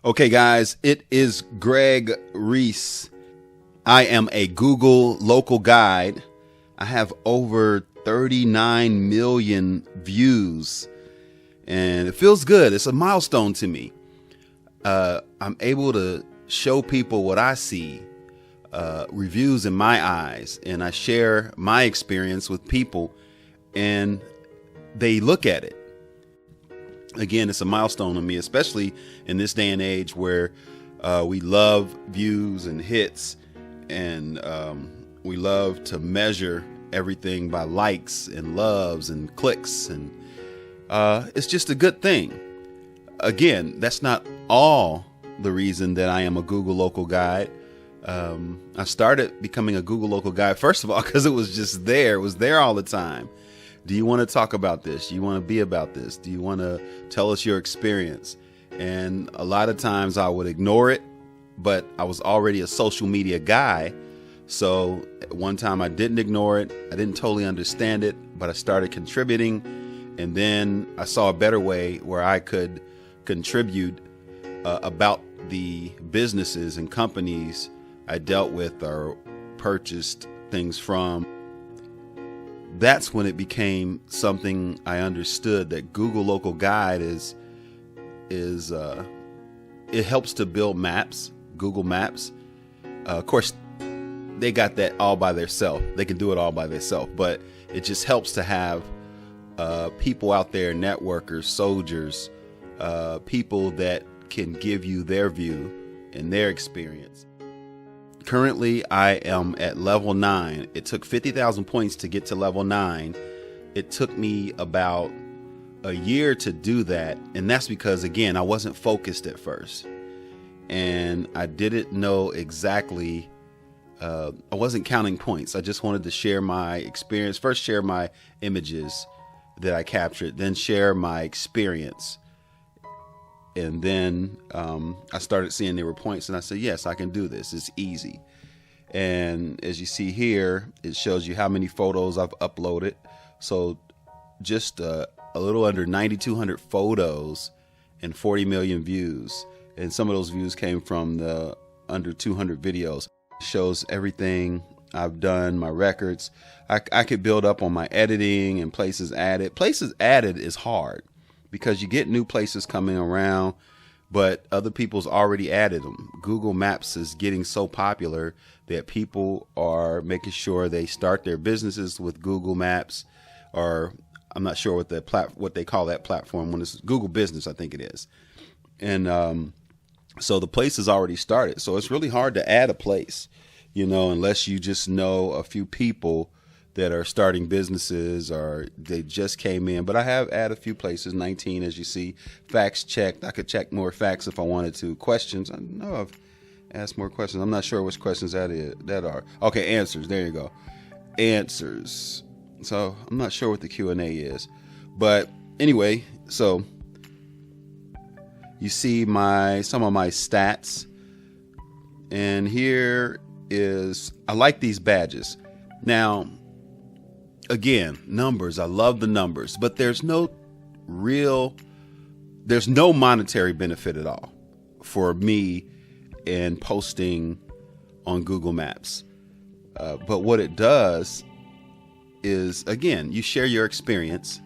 Okay, guys, it is Greg Reese. I am a Google local guide. I have over 39 million views, and it feels good. It's a milestone to me. I'm able to show people what I see, reviews in my eyes, and I share my experience with people, and they look at it. Again, it's a milestone to me, especially in this day and age where we love views and hits, and we love to measure everything by likes and loves and clicks, and it's just a good thing. Again, that's not all the reason that I am a Google local guide. I started becoming a Google local guide, first of all, because it was just there. It was there all the time. Do you want to talk about this? Do you want to be about this? Do you want to tell us your experience? And a lot of times I would ignore it, but I was already a social media guy. So at one time I didn't ignore it. I didn't totally understand it, but I started contributing. And then I saw a better way where I could contribute about the businesses and companies I dealt with or purchased things from. That's when it became something I understood, that Google Local Guide is it helps to build maps, Google Maps. Of course, they got that all by themselves. They can do it all by themselves, but it just helps to have people out there, networkers, soldiers, people that can give you their view and their experience. Currently, I am at level 9. It took 50,000 points to get to level 9. It took me about a year to do that. And that's because, again, I wasn't focused at first. And I didn't know exactly, I wasn't counting points. I just wanted to share my experience. First, share my images that I captured, then share my experience. And then I started seeing there were points, and I said, yes, I can do this. It's easy. And as you see here, it shows you how many photos I've uploaded. So just a little under 9,200 photos and 40 million views. And some of those views came from the under 200 videos. It shows everything I've done, my records. I could build up on my editing and places added. Places added is hard, because you get new places coming around, but other people's already added them. Google Maps is getting so popular that people are making sure they start their businesses with Google Maps, or I'm not sure what they call that platform when it's Google Business, I think it is. And so the place is already started. So it's really hard to add a place, unless you just know a few people that are starting businesses or they just came in. But I have added a few places, 19 as you see. Facts checked. I could check more facts if I wanted to. Questions. I know I've asked more questions. I'm not sure which questions that are. Okay, answers. There you go. Answers. So I'm not sure what the Q&A is. But anyway, so you see some of my stats. And here is, I like these badges. Now, again, numbers. I love the numbers, but there's no monetary benefit at all for me in posting on Google Maps. But what it does is, again, you share your experience,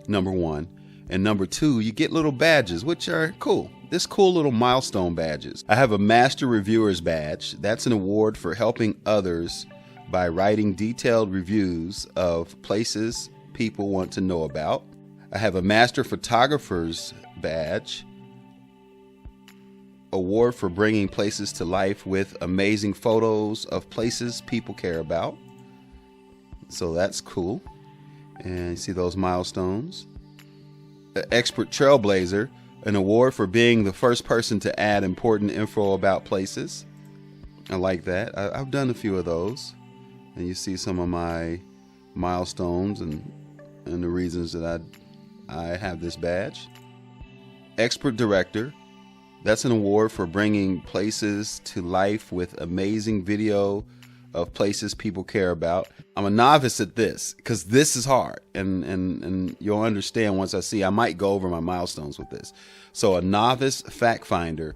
number one. And number two, you get little badges, which are cool. This cool little milestone badges. I have a Master Reviewer's badge. That's an award for helping others by writing detailed reviews of places people want to know about. I have a Master Photographer's badge, award for bringing places to life with amazing photos of places people care about. So that's cool. And you see those milestones. Expert Trailblazer, an award for being the first person to add important info about places. I like that. I've done a few of those. And you see some of my milestones and the reasons that I have this badge. Expert Director. That's an award for bringing places to life with amazing video of places people care about. I'm a novice at this because this is hard, and you'll understand once I might go over my milestones with this. So a novice fact finder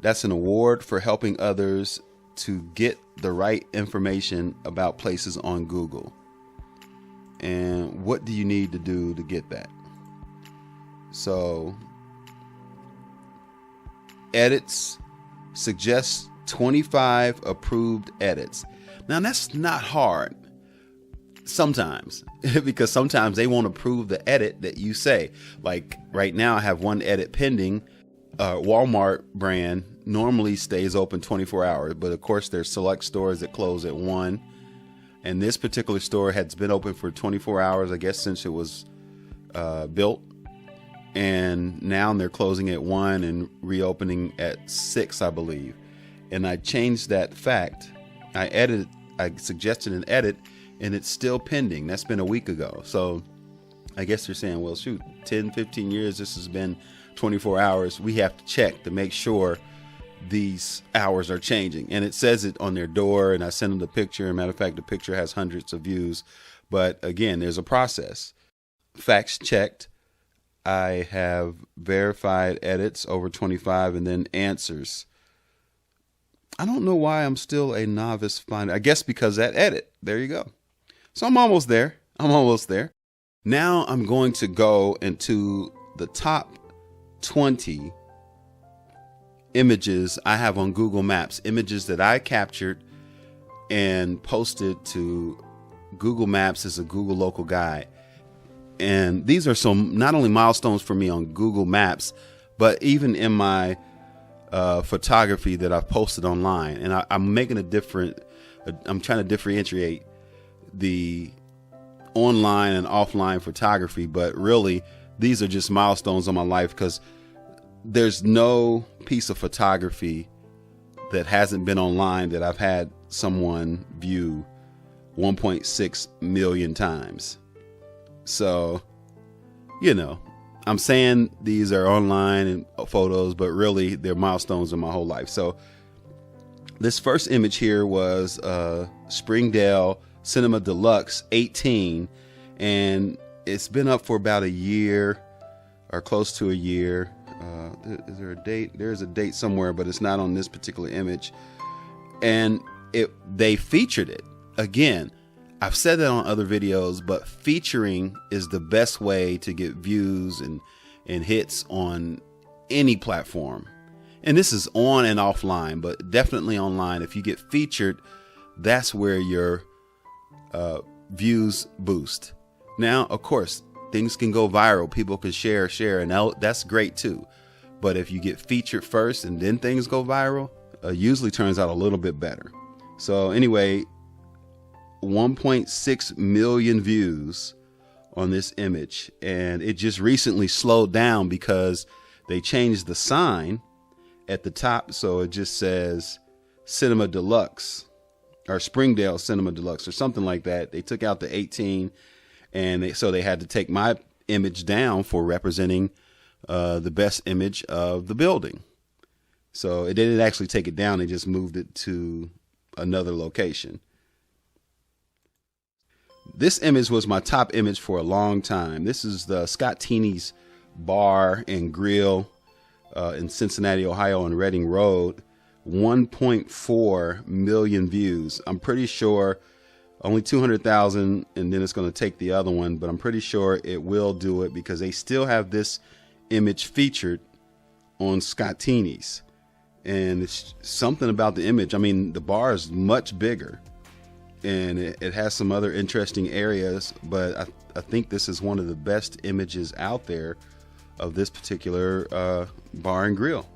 That's an award for helping others to get the right information about places on Google. And what do you need to do to get that? So, edits, suggest 25 approved edits. Now that's not hard sometimes, because sometimes they won't approve the edit that you say. Like right now I have one edit pending. Walmart brand normally stays open 24 hours, but of course there's select stores that close at 1. And this particular store has been open for 24 hours, I guess, since it was built. And now they're closing at 1 and reopening at 6, I believe. And I changed that fact. I suggested an edit, and it's still pending. That's been a week ago. So I guess they're saying, well, shoot, 10, 15 years, this has been 24 hours. We have to check to make sure these hours are changing. And it says it on their door, and I sent them the picture. Matter of fact, the picture has hundreds of views. But again, there's a process. Facts checked. I have verified edits over 25, and then answers. I don't know why I'm still a novice finder. I guess because that edit. There you go. So I'm almost there. Now I'm going to go into the top 20 images I have on Google Maps, images that I captured and posted to Google Maps as a Google local guide. And these are some not only milestones for me on Google Maps, but even in my photography that I've posted online. And I'm making I'm trying to differentiate the online and offline photography, but really these are just milestones on my life, because there's no piece of photography that hasn't been online that I've had someone view 1.6 million times. So, I'm saying these are online and photos, but really they're milestones in my whole life. So this first image here was Springdale Cinema Deluxe 18, and it's been up for about a year or close to a year. Is there a date? There's a date somewhere, but it's not on this particular image. And they featured it. Again, I've said that on other videos, but featuring is the best way to get views and hits on any platform. And this is on and offline, but definitely online. If you get featured, that's where your views boost. Now, of course, things can go viral. People can share, and that's great too. But if you get featured first and then things go viral, usually turns out a little bit better. So anyway, 1.6 million views on this image, and it just recently slowed down because they changed the sign at the top, so it just says Cinema Deluxe or Springdale Cinema Deluxe or something like that. They took out the 18, and so they had to take my image down for representing the best image of the building. So it didn't actually take it down, they just moved it to another location. This image was my top image for a long time. This is the Scott Teeny's Bar and Grill in Cincinnati, Ohio on Reading Road. 1.4 million views. I'm pretty sure only 200,000, and then it's going to take the other one, but I'm pretty sure it will do it because they still have this image featured on Scott Teeny's. And it's something about the image. I mean, the bar is much bigger, and it has some other interesting areas, but I think this is one of the best images out there of this particular bar and grill.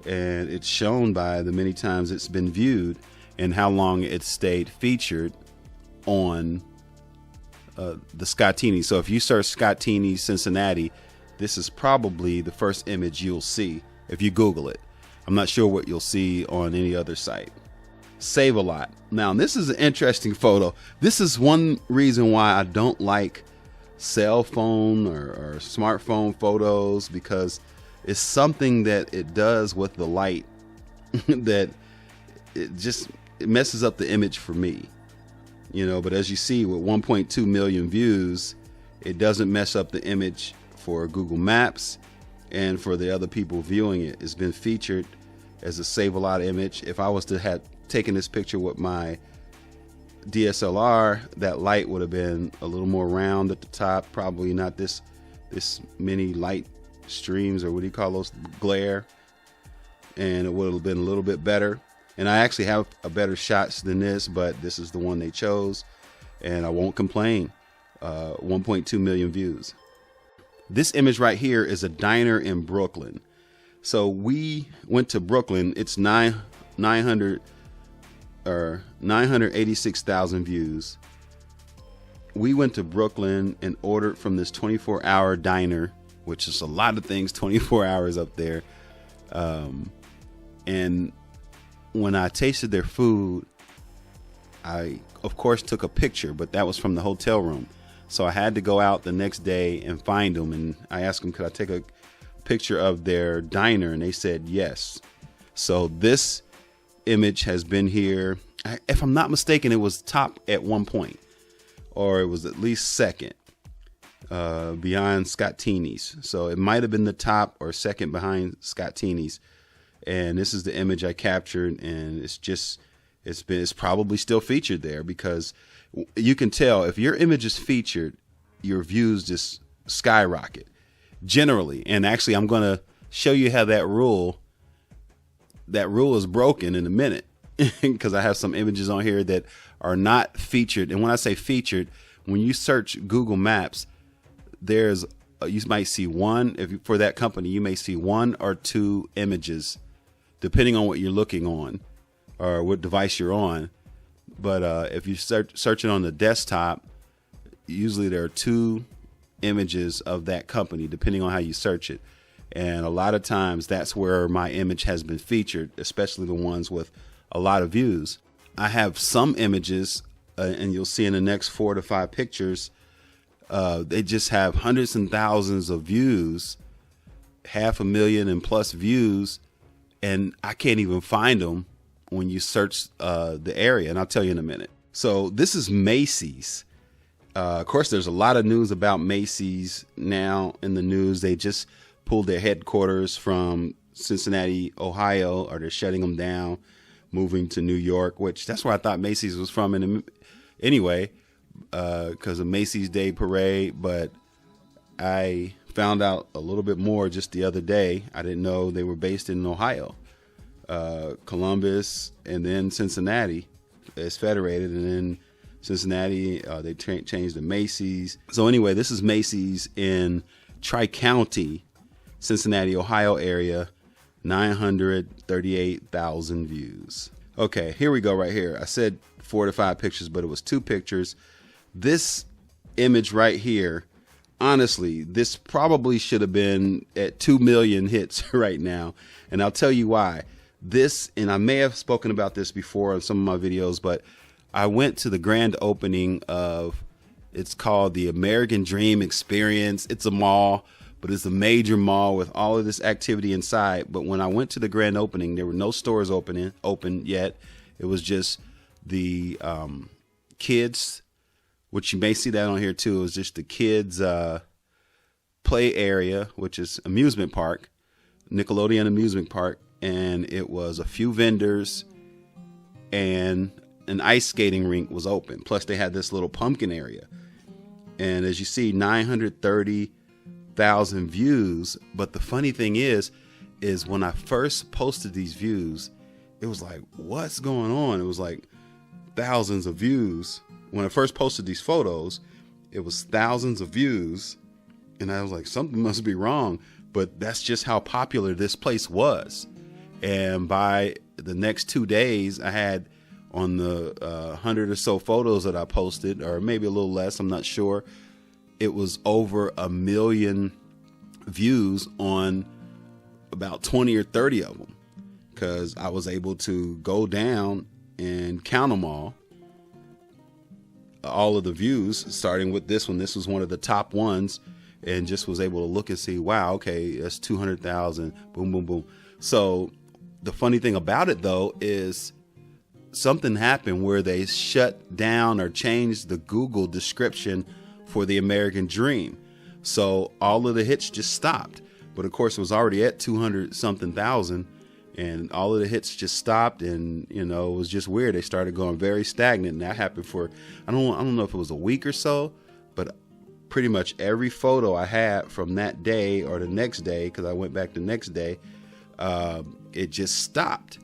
And it's shown by the many times it's been viewed and how long it's stayed featured on the Scott Teeny. So if you search Scott Teeny Cincinnati, this is probably the first image you'll see if you Google it. I'm not sure what you'll see on any other site. Save a lot. Now, this is an interesting photo. This is one reason why I don't like cell phone or smartphone photos, because it's something that it does with the light that it messes up the image for me, but as you see with 1.2 million views, it doesn't mess up the image for Google Maps and for the other people viewing it. It's been featured as a save a lot image. If I was to have taken this picture with my DSLR, that light would have been a little more round at the top, probably not this many light streams, or what do you call those, glare, and it would have been a little bit better. And I actually have a better shots than this, but this is the one they chose, and I won't complain. 1.2 million views. This image right here is a diner in Brooklyn. So we went to Brooklyn. It's 986,000 views. We went to Brooklyn and ordered from this 24-hour diner, which is a lot of things, 24 hours up there. And when I tasted their food, I, of course, took a picture, but that was from the hotel room. So I had to go out the next day and find them. And I asked them, could I take a picture of their diner? And they said yes. So this image has been here. If I'm not mistaken, it was top at one point, or it was at least second behind Scottini's. So it might have been the top or second behind Scottini's. And this is the image I captured, and it's probably still featured there, because you can tell if your image is featured, your views just skyrocket generally. And actually, I'm going to show you how that rule is broken in a minute, because I have some images on here that are not featured. And when I say featured, when you search Google Maps, you might see one, for that company, you may see one or two images, depending on what you're looking on or what device you're on. But if you search it on the desktop, usually there are two images of that company, depending on how you search it. And a lot of times that's where my image has been featured, especially the ones with a lot of views. I have some images, and you'll see in the next 4 to 5 pictures, they just have hundreds and thousands of views, 500,000 and plus views, and I can't even find them when you search the area, and I'll tell you in a minute. So this is Macy's. Of course, there's a lot of news about Macy's now in the news. They just pulled their headquarters from Cincinnati, Ohio, or they're shutting them down, moving to New York, which that's where I thought Macy's was from anyway, because of Macy's Day Parade. But I found out a little bit more just the other day. I didn't know they were based in Ohio. Columbus, and then Cincinnati is federated, and then Cincinnati, they changed to Macy's. So anyway, this is Macy's in Tri-County, Cincinnati, Ohio area, 938,000 views. Okay, here we go right here. I said 4 to 5 pictures, but it was 2 pictures. This image right here, honestly, this probably should have been at 2 million hits right now. And I'll tell you why. This, and I may have spoken about this before in some of my videos, but I went to the grand opening of, it's called the American Dream Experience. It's a mall, but it's a major mall with all of this activity inside. But when I went to the grand opening, there were no stores open yet. It was just the kids, which you may see that on here too. It was just the kids play area, which is amusement park, Nickelodeon amusement park. And it was a few vendors, and an ice skating rink was open. Plus they had this little pumpkin area. And as you see, 930,000 views. But the funny thing is when I first posted these views, it was like, what's going on? It was like thousands of views. When I first posted these photos, it was thousands of views. And I was like, something must be wrong. But that's just how popular this place was. And by the next 2 days, I had, on the 100 or so photos that I posted, or maybe a little less, I'm not sure, it was over 1 million views on about 20 or 30 of them, because I was able to go down and count them all of the views, starting with this one. This was one of the top ones, and just was able to look and see, wow, okay, that's 200,000, boom, boom, boom. So the funny thing about it, though, is something happened where they shut down or changed the Google description for the American Dream. So all of the hits just stopped. But of course, it was already at 200 something thousand. and all of the hits just stopped, and it was just weird. They started going very stagnant, and that happened for I don't know if it was a week or so, but pretty much every photo I had from that day or the next day, because I went back the next day, it just stopped.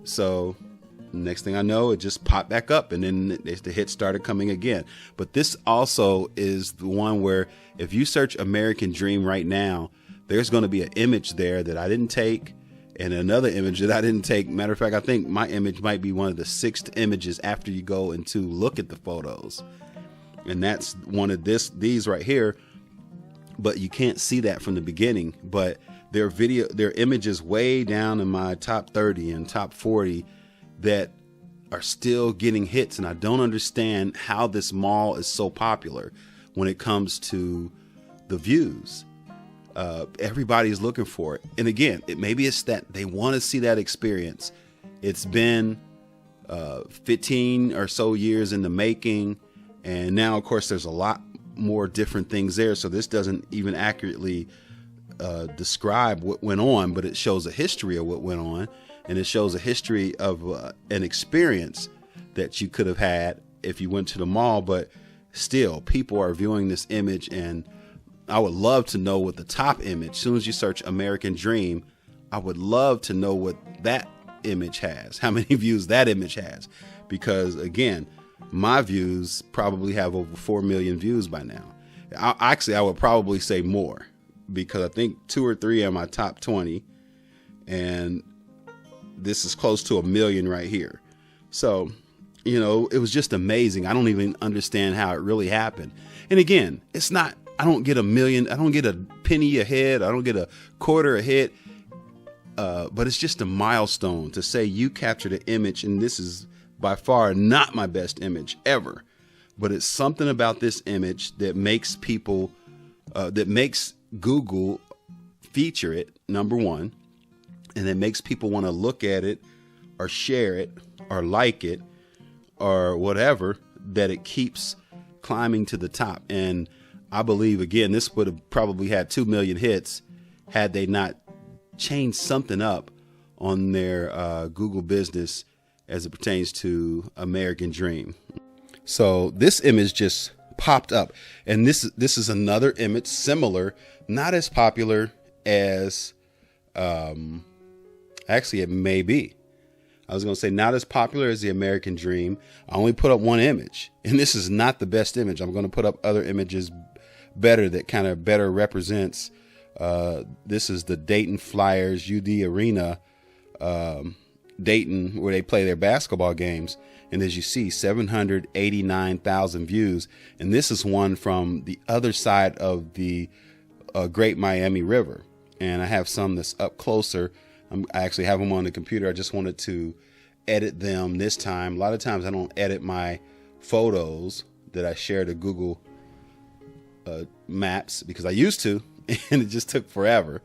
So next thing I know, it just popped back up, and then the hits started coming again. But this also is the one where if you search American Dream right now, there's going to be an image there that I didn't take, and another image that I didn't take. Matter of fact, I think my image might be one of the 6th images after you go and to look at the photos. And that's one of these right here. But you can't see that from the beginning. But their images way down in my top 30 and top 40 that are still getting hits. And I don't understand how this mall is so popular when it comes to the views. Everybody's looking for it. And again, maybe it's that they want to see that experience. It's been 15 or so years in the making. And now, of course, there's a lot more different things there. So this doesn't even accurately describe what went on, but it shows a history of what went on. And it shows a history of an experience that you could have had if you went to the mall. But still, people are viewing this image, and I would love to know what the top image, as soon as you search American Dream, I would love to know what that image has, how many views that image has. Because again, my views probably have over 4 million views by now. I would probably say more, because I think 2 or 3 are my top 20, and this is close to 1 million right here. So, it was just amazing. I don't even understand how it really happened. And again, it's not, I don't get 1 million. I don't get a penny a hit. I don't get a quarter a hit. But it's just a milestone to say you captured an image. And this is by far not my best image ever. But it's something about this image that makes people, that makes Google feature it, number one. And it makes people want to look at it or share it or like it or whatever, that it keeps climbing to the top. And I believe, again, this would have probably had 2 million hits had they not changed something up on their Google business as it pertains to American Dream. So this image just popped up, and this is another image similar, not as popular as, actually it may be. I was going to say not as popular as the American Dream. I only put up one image, and this is not the best image. I'm going to put up other images better that kind of better represents. This is the Dayton Flyers UD Arena, Dayton, where they play their basketball games. And as you see, 789,000 views. And this is one from the other side of the Great Miami River. And I have some that's up closer. I actually have them on the computer. I just wanted to edit them this time. A lot of times I don't edit my photos that I share to Google Maps, because I used to, and it just took forever.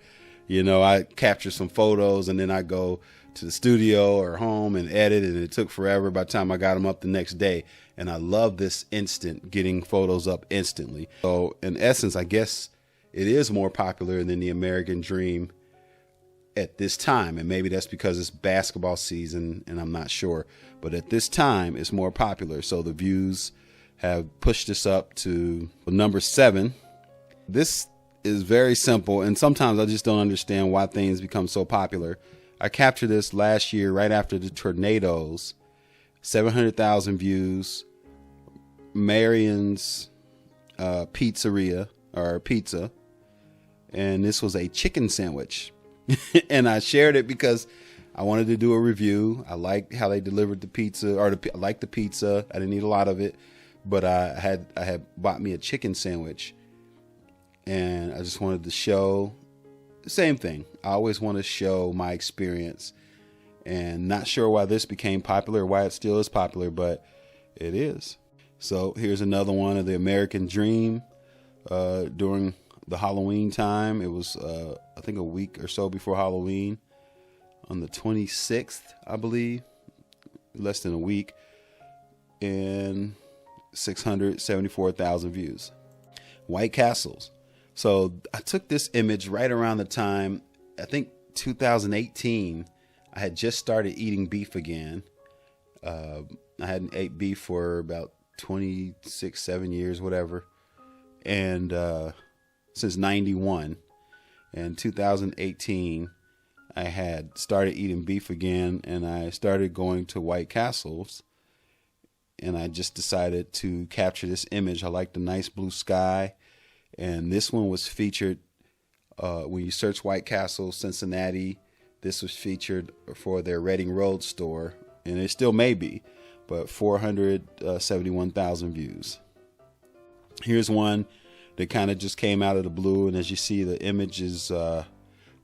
I capture some photos and then I go to the studio or home and edit, and it took forever by the time I got them up the next day. And I love this instant, getting photos up instantly. So in essence, I guess it is more popular than the American Dream at this time. And maybe that's because it's basketball season, and I'm not sure. But at this time, it's more popular. So the views have pushed this up to number 7. This is very simple, and sometimes I just don't understand why things become so popular. I captured this last year right after the tornadoes. 700,000 views. Marion's pizzeria, or pizza. And this was a chicken sandwich. And I shared it because I wanted to do a review. I liked how they delivered the pizza, or I liked the pizza. I didn't eat a lot of it, but I had bought me a chicken sandwich, and I just wanted to show the same thing. I always want to show my experience, and not sure why this became popular, why it still is popular, but it is. So here's another one of the American Dream during the Halloween time. It was, I think, a week or so before Halloween, on the 26th, I believe, less than a week, and 674,000 views. White Castles. So I took this image right around the time, I think 2018, I had just started eating beef again. I hadn't ate beef for about 26, 7 years, whatever. And since 91. And 2018, I had started eating beef again, and I started going to White Castles. And I just decided to capture this image. I like the nice blue sky. And this one was featured when you search White Castle, Cincinnati. This was featured for their Reading Road store, and it still may be, but 471,000 views. Here's one that kind of just came out of the blue, and as you see, the image is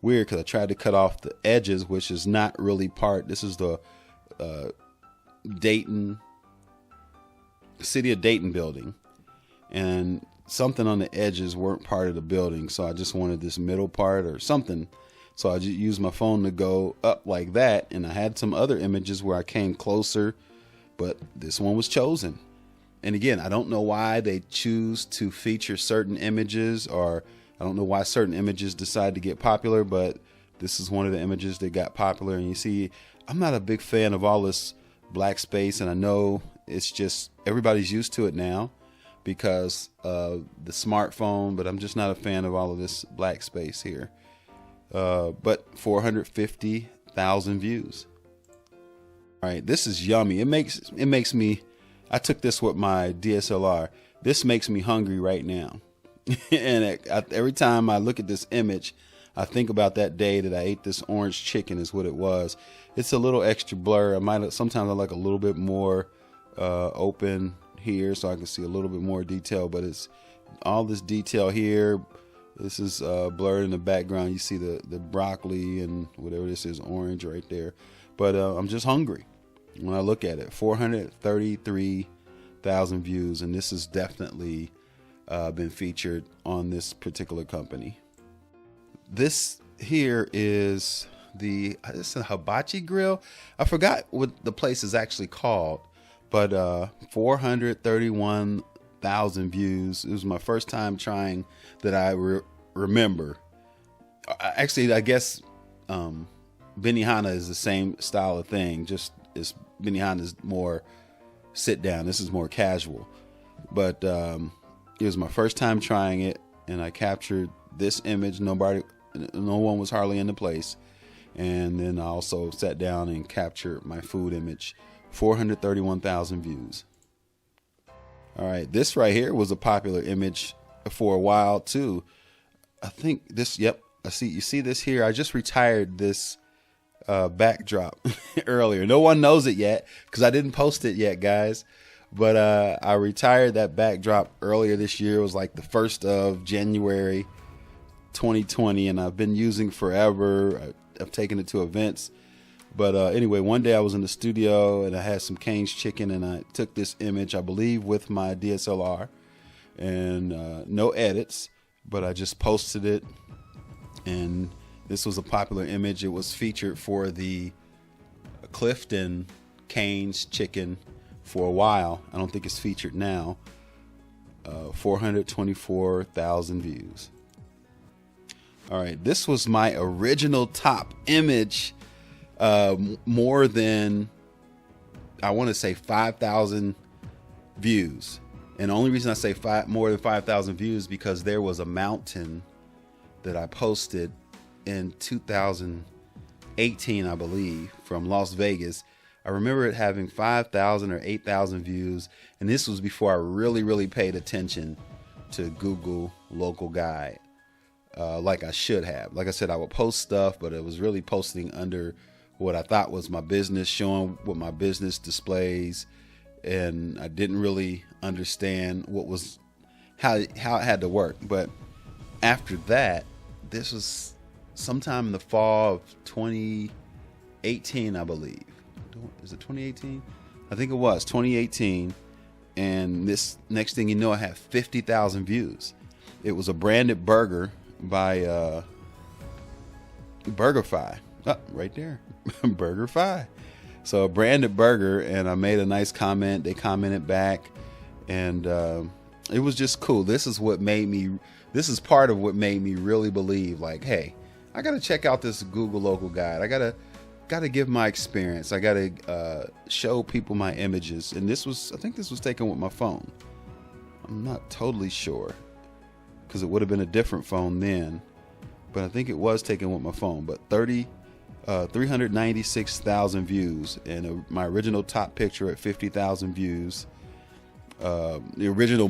weird because I tried to cut off the edges, which is not really part. This is the City of Dayton building, and something on the edges weren't part of the building, so I just wanted this middle part or something. So I just used my phone to go up like that, and I had some other images where I came closer, but this one was chosen. And again, I don't know why they choose to feature certain images, or I don't know why certain images decide to get popular, but this is one of the images that got popular. And you see, I'm not a big fan of all this black space, and I know it's just everybody's used to it now because of the smartphone, but I'm just not a fan of all of this black space here. But 450,000 views. All right, this is yummy. It makes me, I took this with my DSLR. This makes me hungry right now. And every time I look at this image, I think about that day that I ate this orange chicken is what it was. It's a little extra blur. Sometimes I like a little bit more open here so I can see a little bit more detail, but it's all this detail here. This is blurred in the background. You see the broccoli and whatever this is, orange right there. But I'm just hungry when I look at it. 433,000 views, and this has definitely been featured on this particular company. This here is it's a hibachi grill. I forgot what the place is actually called, but 431,000 views. It was my first time trying that I remember. Actually, I guess Benihana is the same style of thing. Just Benihana is more sit down. This is more casual. But it was my first time trying it, and I captured this image. No one was hardly in the place. And then I also sat down and captured my food image. 431,000 views. All right, this right here was a popular image for a while too. I think this, yep, you see this here. I just retired this backdrop earlier. No one knows it yet because I didn't post it yet, guys. But I retired that backdrop earlier this year. It was like the 1st of January 2020, and I've been using forever. I've taken it to events. But anyway, one day I was in the studio and I had some Cane's chicken, and I took this image, I believe, with my DSLR, and no edits, but I just posted it. And this was a popular image. It was featured for the Clifton Cane's chicken for a while. I don't think it's featured now. 424,000 views. All right, this was my original top image. More than, I want to say 5,000 views. And the only reason I say more than 5,000 views because there was a mountain that I posted in 2018, I believe, from Las Vegas. I remember it having 5,000 or 8,000 views. And this was before I really paid attention to Google local guide, like I should have. Like I said, I would post stuff, but it was really posting under what I thought was my business, showing what my business displays, and I didn't really understand how it had to work. But after that, this was sometime in the fall of 2018, I believe. Is it 2018? I think it was 2018. And this next thing you know, I have 50,000 views. It was a branded burger by BurgerFi. Oh, right there. BurgerFi. So a branded burger, and I made a nice comment. They commented back, and it was just cool. This is part of what made me really believe, like, hey, I gotta check out this Google local guide. I gotta give my experience. I gotta show people my images. And I think this was taken with my phone. I'm not totally sure, because it would have been a different phone then, but I think it was taken with my phone. But 396,000 views, and my original top picture at 50,000 views. The original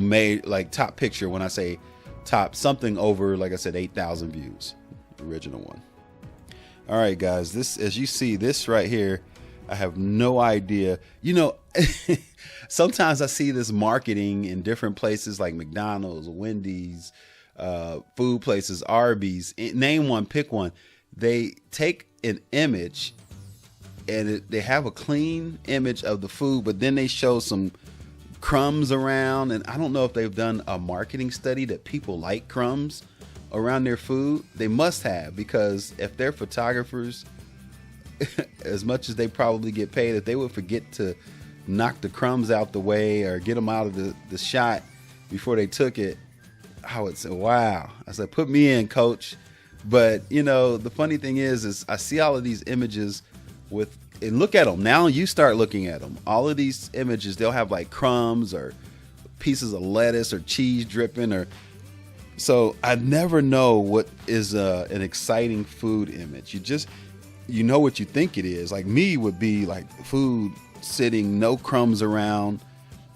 top picture, when I say top, something over, like I said, 8,000 views, the original one. All right, guys, this, as you see, this right here, I have no idea. Sometimes I see this marketing in different places like McDonald's, Wendy's, food places, Arby's, name one, pick one. They take an image and they have a clean image of the food, but then they show some crumbs around. And I don't know if they've done a marketing study that people like crumbs around their food. They must have, because if they're photographers, as much as they probably get paid, if they would forget to knock the crumbs out the way or get them out of the shot before they took it, I would say, wow. I said, put me in, coach. But the funny thing is I see all of these images and look at them. Now you start looking at them. All of these images, they'll have like crumbs or pieces of lettuce or cheese dripping, so I never know what is an exciting food image. You know what you think it is. Like me would be like food sitting, no crumbs around,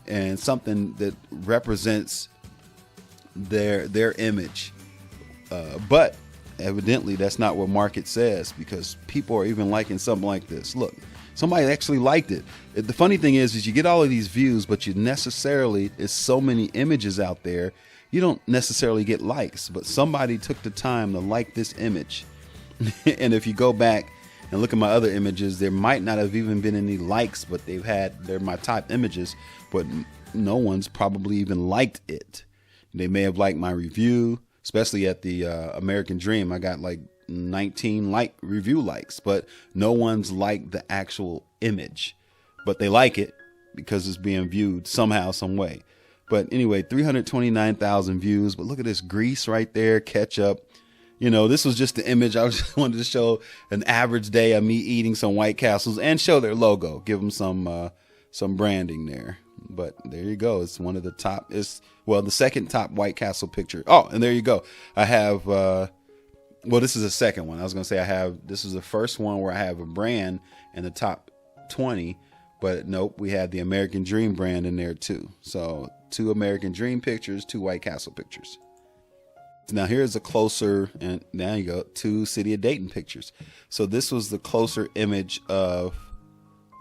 and something that represents their image. But evidently that's not what market says, because people are even liking something like this. Look, somebody actually liked it. The funny thing is you get all of these views, but it's so many images out there, you don't necessarily get likes, but somebody took the time to like this image. And if you go back and look at my other images, there might not have even been any likes, but they're my top images, but no one's probably even liked it. They may have liked my review, especially at the American Dream. I got like 19 review likes, but no one's liked the actual image, but they like it because it's being viewed somehow, some way. But anyway, 329,000 views. But look at this grease right there, ketchup. This was just the image. I just wanted to show an average day of me eating some White Castles and show their logo, give them some branding there. But there you go. It's one of the top. The second top White Castle picture. Oh, and there you go. I have. This is the second one. I was going to say this is the first one where I have a brand in the top 20. But nope, we had the American Dream brand in there too. So 2 American Dream pictures, 2 White Castle pictures. Now here's a closer, and now you go, 2 City of Dayton pictures. So this was the closer image of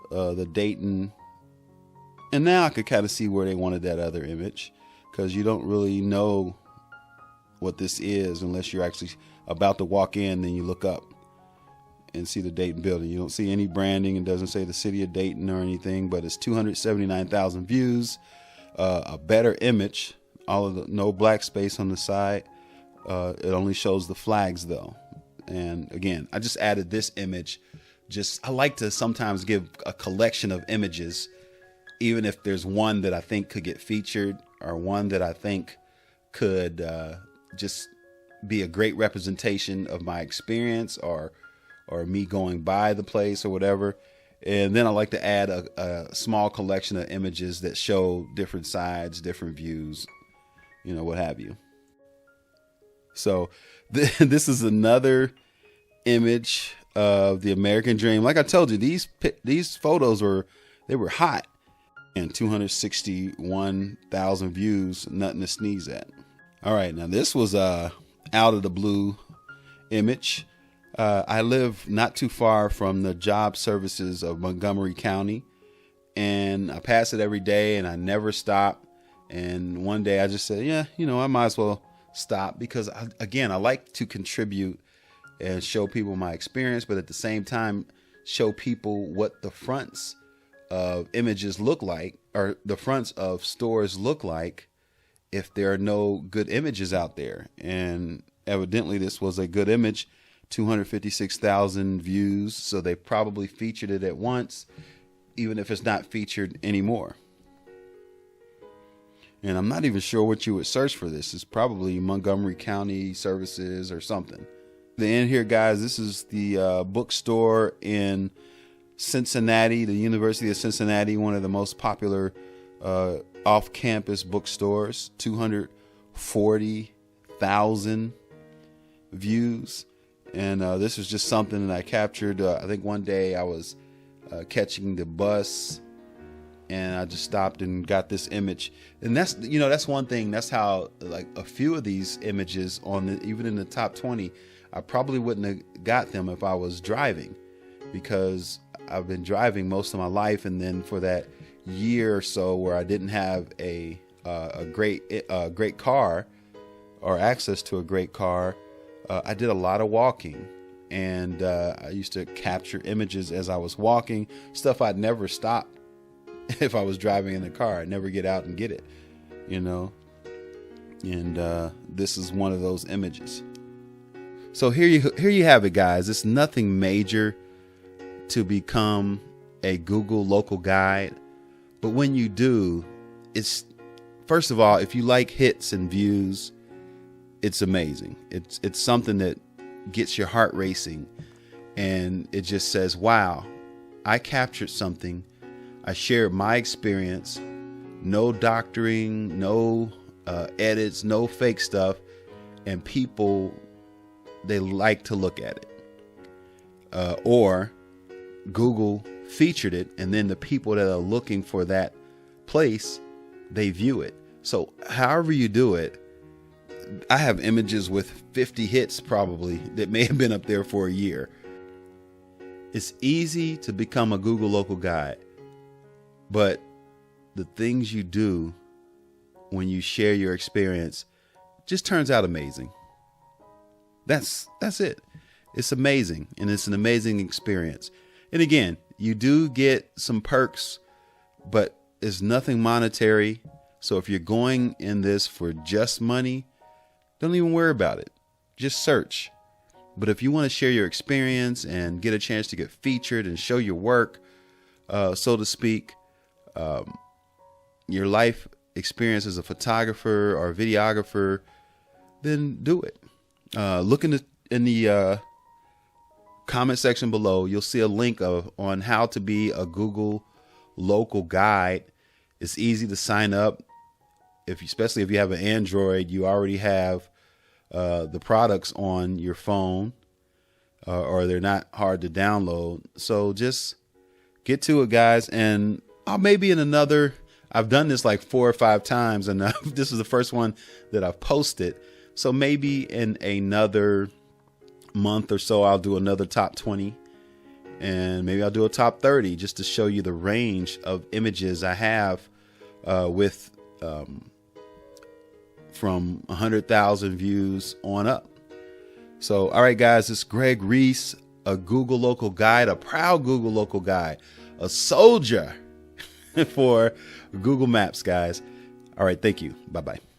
the Dayton. And now I could kind of see where they wanted that other image, because you don't really know what this is unless you're actually about to walk in, then you look up and see the Dayton building. You don't see any branding. It doesn't say the City of Dayton or anything, but it's 279,000 views, a better image, no black space on the side. It only shows the flags though. And again, I just added this image. I like to sometimes give a collection of images, even if there's one that I think could get featured or one that I think could just be a great representation of my experience or me going by the place or whatever. And then I like to add a small collection of images that show different sides, different views, what have you. So this is another image of the American Dream. Like I told you, these photos were hot, and 261,000 views, nothing to sneeze at. All right, now this was out of the blue image. I live not too far from the job services of Montgomery County, and I pass it every day and I never stop. And one day I just said, I might as well stop, because I like to contribute and show people my experience, but at the same time show people what the fronts of images look like, or the fronts of stores look like, if there are no good images out there. And evidently this was a good image. 256,000 views, so they probably featured it at once, even if it's not featured anymore. And I'm not even sure what you would search for this. It's probably Montgomery County services or something. The end here, guys. This is the bookstore in Cincinnati, the University of Cincinnati, one of the most popular off-campus bookstores. 240,000 views. And this was just something that I captured. I think one day I was catching the bus, and I just stopped and got this image. And that's, you know, that's one thing. That's how, like, a few of these images even in the top 20, I probably wouldn't have got them if I was driving, because I've been driving most of my life. And then for that year or so where I didn't have a great car or access to a great car, I did a lot of walking, and I used to capture images as I was walking, stuff I'd never stop if I was driving in the car. I'd never get out and get it, you know. And this is one of those images. So here you have it, guys. It's nothing major to become a Google local guide, but when you do, it's, first of all, if you like hits and views, it's amazing. It's something that gets your heart racing, and it just says, wow, I captured something. I shared my experience. No doctoring, no edits, no fake stuff, and people, they like to look at it. Or Google featured it, and then the people that are looking for that place, they view it. So however you do it, I have images with 50 hits probably that may have been up there for a year. It's easy to become a Google local guide, but the things you do when you share your experience just turns out amazing. That's it. It's amazing, and it's an amazing experience. And again, you do get some perks, but it's nothing monetary. So if you're going in this for just money, don't even worry about it. Just search. But if you want to share your experience and get a chance to get featured and show your work, so to speak, your life experience as a photographer or a videographer, then do it. Look in the comment section below. You'll see a link on how to be a Google local guide. It's easy to sign up. Especially if you have an Android, you already have the products on your phone, or they're not hard to download. So just get to it, guys. And I'll maybe I've done this like 4 or 5 times, and this is the first one that I've posted. So maybe in another month or so, I'll do another top 20, and maybe I'll do a top 30 just to show you the range of images I have with from 100,000 views on up. So, all right, guys, it's Greg Reese, a Google local guide, a proud Google local guide, a soldier for Google Maps, guys. All right, thank you. Bye-bye.